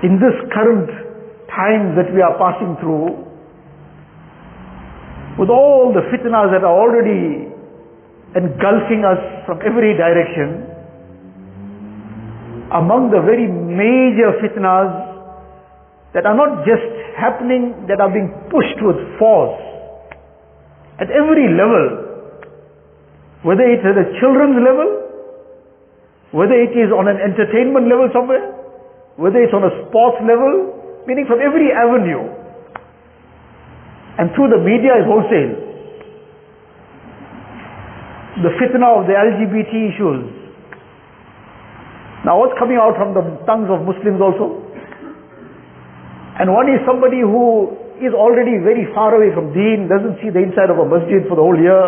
In this current time that we are passing through, with all the fitnas that are already engulfing us from every direction, among the very major fitnas that are not just happening, that are being pushed with force at every level, whether it's at a children's level, whether it is on an entertainment level somewhere, whether it's on a sports level, meaning from every avenue, and through the media is wholesale. The fitna of the LGBT issues. Now what's coming out from the tongues of Muslims also? And one is somebody who is already very far away from deen, doesn't see the inside of a masjid for the whole year.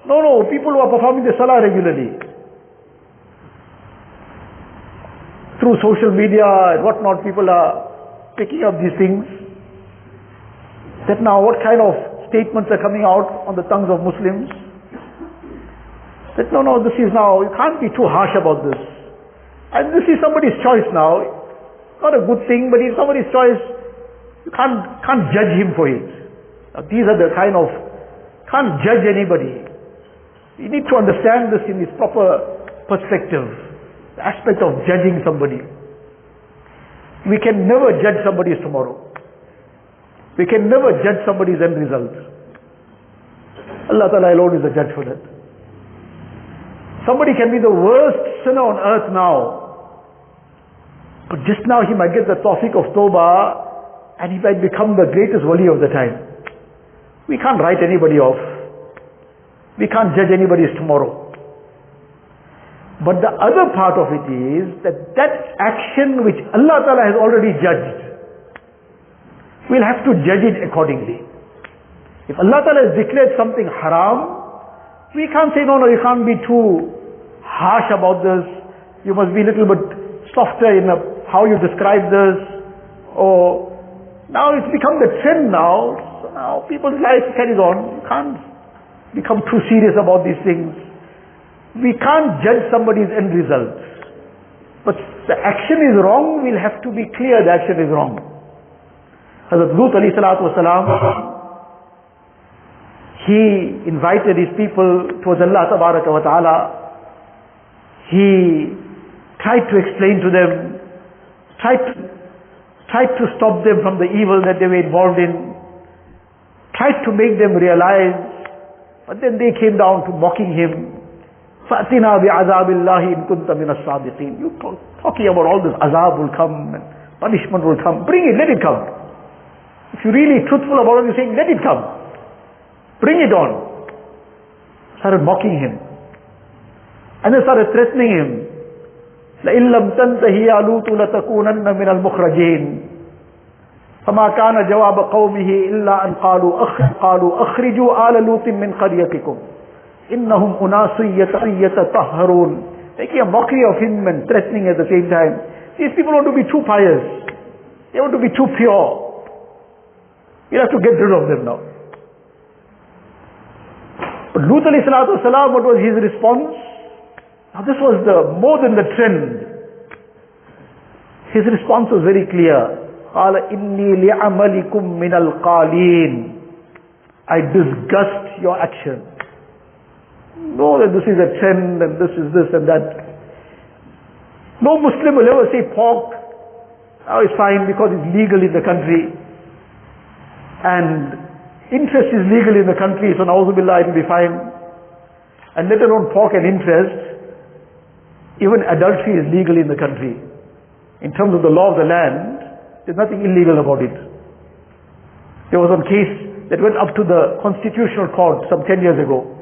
No, people who are performing the salah regularly. Through social media and whatnot, people are picking up these things. That now what kind of statements are coming out on the tongues of Muslims? That no, this is now, you can't be too harsh about this. And this is somebody's choice now. Not a good thing, but it's somebody's choice. You can't judge him for it. Now, these are the kind of, can't judge anybody. You need to understand this in its proper perspective. The aspect of judging somebody. We can never judge somebody's tomorrow. We can never judge somebody's end result. Allah Ta'ala alone is the judge for that. Somebody can be the worst sinner on earth now, but just now he might get the tawfiq of tawbah and he might become the greatest wali of the time. We can't write anybody off. We can't judge anybody's tomorrow. But the other part of it is that action which Allah Ta'ala has already judged, we'll have to judge it accordingly. If Allah Ta'ala has declared something haram, we can't say, no, you can't be too harsh about this. You must be a little bit softer in how you describe this. Or now it's become the trend now. So now people's life carries on. You can't become too serious about these things. We can't judge somebody's end result. But the action is wrong, we'll have to be clear the action is wrong. Hadhrat Lut alayhi salatu wasalam, he invited his people towards Allah tabaraka wa ta'ala. He tried to explain to them, tried to stop them from the evil that they were involved in, tried to make them realize, but then they came down to mocking him. فَأْتِنَا بِعَذَابِ اللَّهِ إِن كُنْتَ مِنَ الصَّادِقِينَ. You talking about all this azab will come and punishment will come. Bring it, let it come. If you're really truthful about what you're saying, let it come. Bring it on. Started mocking him. And they started threatening him. لَإِن لَمْ تَنْتَهِ يَا لُوطُ لَتَكُونَنَّ مِنَ الْمُخْرَجِينَ فَمَا كَانَ جَوَابَ قَوْمِهِ إِلَّا أَنْ قَالُوا أَخْرِجُوا آلَ لُوطٍ مِنْ قَرْيَتِكُمْ إِنَّهُمْ أُنَاسٌ يَتَطَهَّرُونَ. Making a mockery of him and threatening at the same time. These people want to be too pious. They want to be too pure. You have to get rid of them now. But Lut alayhi salatu wasalam, what was his response? Now this was more than the trend. His response was very clear. قَالَ إِنِّي لِعَمَلِكُمْ مِنَ الْقَالِينَ. I disgust your action. No, that this is a trend and this is this and that. No Muslim will ever say pork, now it's fine because it's legal in the country. And interest is legal in the country, so na'udzubillah, it will be fine. And let alone pork and interest, even adultery is legal in the country. In terms of the law of the land, there's nothing illegal about it. There was one case that went up to the Constitutional Court some 10 years ago.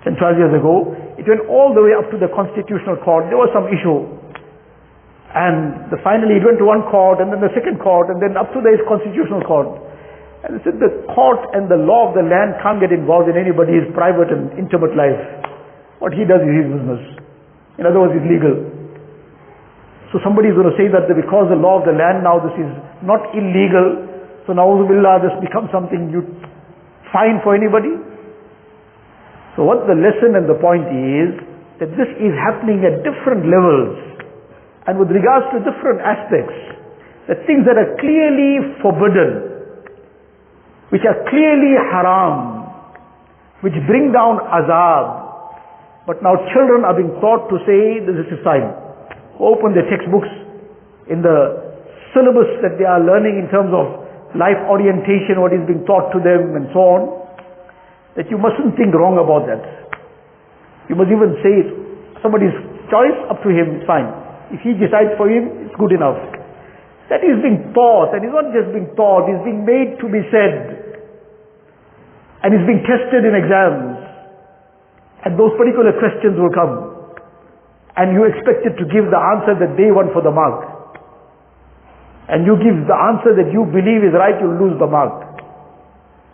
10, 12 years ago, it went all the way up to the Constitutional Court. There was some issue. And finally it went to one court, and then the second court, and then up to the Constitutional Court. And they said the court and the law of the land can't get involved in anybody's private and intimate life. What he does is his business. In other words, it's legal. So somebody is going to say that because the law of the land now, this is not illegal, so na'udzubillah, this becomes something you fine for anybody. So what the lesson and the point is, that this is happening at different levels. And with regards to different aspects, the things that are clearly forbidden, which are clearly haram, which bring down azab, but now children are being taught to say, this is fine. Open their textbooks in the syllabus that they are learning in terms of life orientation, what is being taught to them and so on, that you mustn't think wrong about that. You must even say it. Somebody's choice, up to him, it's fine. If he decides for him, it's good enough. That is being taught, and it's not just being taught, it's being made to be said. And it's being tested in exams. And those particular questions will come. And you expect it to give the answer that they want for the mark. And you give the answer that you believe is right, you'll lose the mark.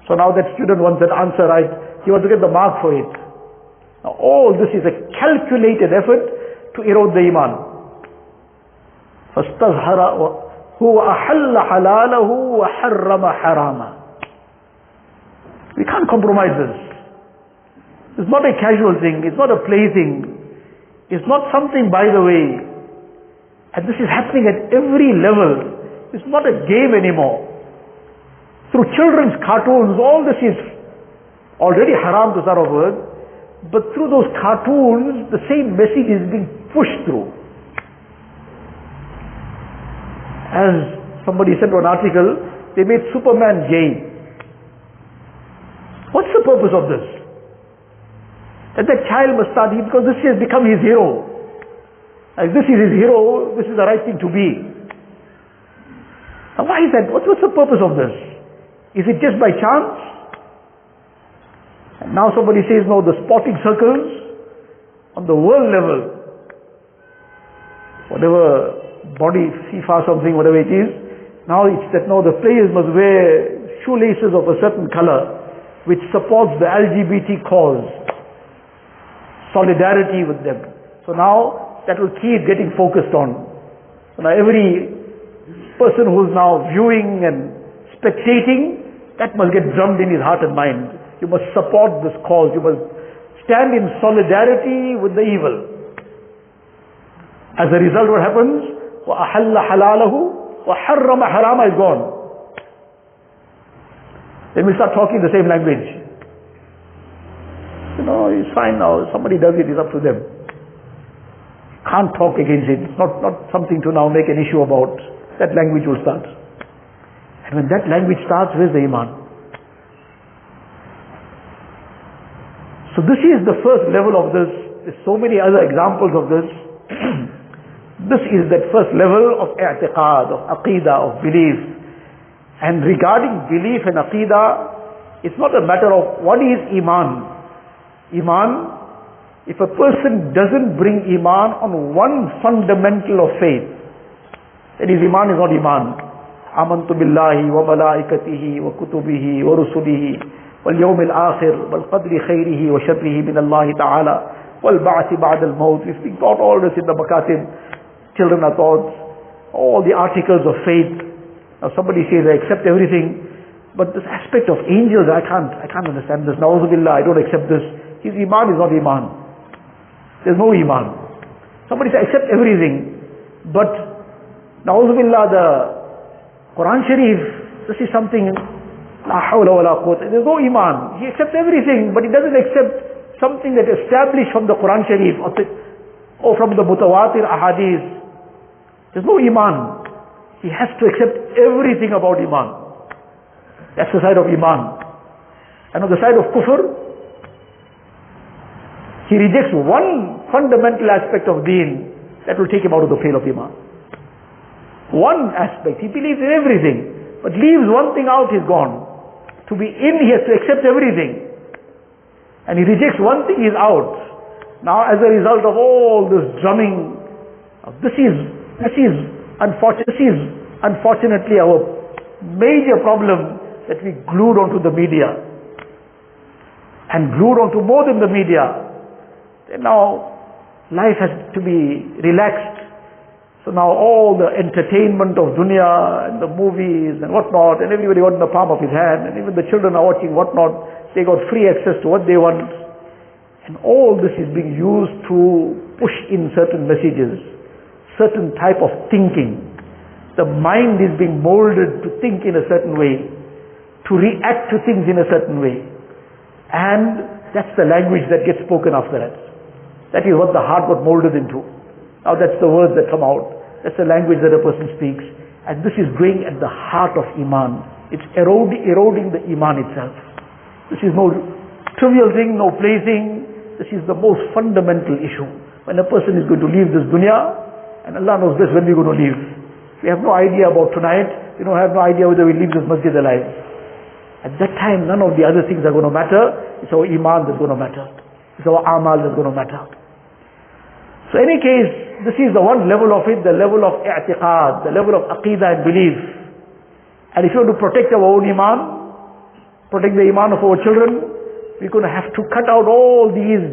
So now that student wants that answer right, he wants to get the mark for it. Now all this is a calculated effort to erode the iman. فَاسْتَظْهَرَ هُوَ أَحَلَّ حَلَالَهُ وَحَرَّمَ حَرَامًا. We can't compromise this. It's not a casual thing, it's not a plaything, it's not something by the way. And this is happening at every level. It's not a game anymore. Through children's cartoons, all this is already haram to start off with, but through those cartoons, the same message is being pushed through. As somebody said in an article, they made Superman gay. What's the purpose of this? That child must start, because this has become his hero. If this is his hero, this is the right thing to be. Now why is that? What's the purpose of this? Is it just by chance? And now somebody says, no, the sporting circles on the world level, whatever body, FIFA something, whatever it is, now it's that no, the players must wear shoelaces of a certain color which supports the LGBT cause, solidarity with them. So now that will keep getting focused on. So now every person who's now viewing and spectating, that must get drummed in his heart and mind. You must support this cause. You must stand in solidarity with the evil. As a result, what happens? وَأَحَلَّ حَلَالَهُ وَحَرَّمَ حَرَامًا is gone. Then we start talking the same language. You know, it's fine now. Somebody does it, it's up to them. Can't talk against it. It's not something to now make an issue about. That language will start. And when that language starts, where's the iman? So this is the first level of this. There's so many other examples of this. This is that first level of i'tiqad, of aqidah, of belief. And regarding belief and aqidah, it's not a matter of what is iman. Iman, if a person doesn't bring iman on one fundamental of faith, then his iman is not iman. Amantu billahi wa malaikatihi wa kutubihi wa rusulihi wal yawmil akhir wal qadri khayrihi wa sharrihi min Allah ta'ala wal ba'thi ba'da al maut. We've been taught all this in the makatib. Children are taught all the articles of faith. Now somebody says, I accept everything, but this aspect of angels, I can't understand this. Na'uzubillah, I don't accept this. His iman is not iman. There's no iman. Somebody says, I accept everything, but na'uzubillah, the Quran Sharif, this is something, la hawla wa la quwwata. There's no iman. He accepts everything, but he doesn't accept something that is established from the Quran Sharif or from the mutawatir ahadith. There's no iman. He has to accept everything about iman. That's the side of iman. And on the side of kufr, he rejects one fundamental aspect of deen that will take him out of the pale of iman. One aspect, he believes in everything, but leaves one thing out, he's gone. To be in, he has to accept everything. And he rejects one thing, he's out. Now as a result of all this drumming, this is unfortunately our major problem, that we glued onto the media. And glued onto more than the media. And now life has to be relaxed. So now all the entertainment of dunya and the movies and whatnot, and everybody got in the palm of his hand, and even the children are watching whatnot, they got free access to what they want. And all this is being used to push in certain messages, certain type of thinking. The mind is being molded to think in a certain way, to react to things in a certain way. And that's the language that gets spoken after that. That is what the heart got molded into. Now that's the words that come out. That's the language that a person speaks. And this is going at the heart of Iman. It's eroding the Iman itself. This is no trivial thing, no plaything. This is the most fundamental issue. When a person is going to leave this dunya, and Allah knows best when we're going to leave. We have no idea about tonight. We don't have no idea whether we leave this masjid alive. At that time, none of the other things are going to matter. It's our Iman that's going to matter. It's our Amal that's going to matter. So in any case, this is the one level of it, the level of i'tiqad, the level of aqidah and belief. And if you want to protect our own Iman, protect the Iman of our children, we're going to have to cut out all these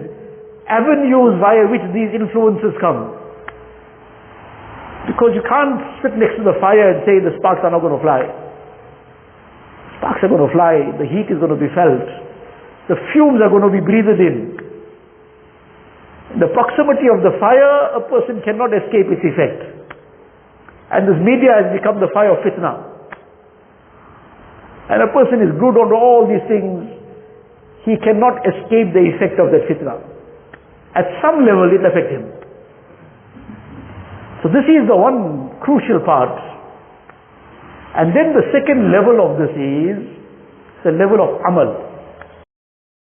avenues via which these influences come. Because you can't sit next to the fire and say the sparks are not going to fly. Sparks are going to fly, the heat is going to be felt, the fumes are going to be breathed in. In the proximity of the fire, a person cannot escape its effect. And this media has become the fire of fitna. And a person is glued onto all these things, he cannot escape the effect of that fitna. At some level it affects him. So this is the one crucial part. And then the second level of this is the level of amal.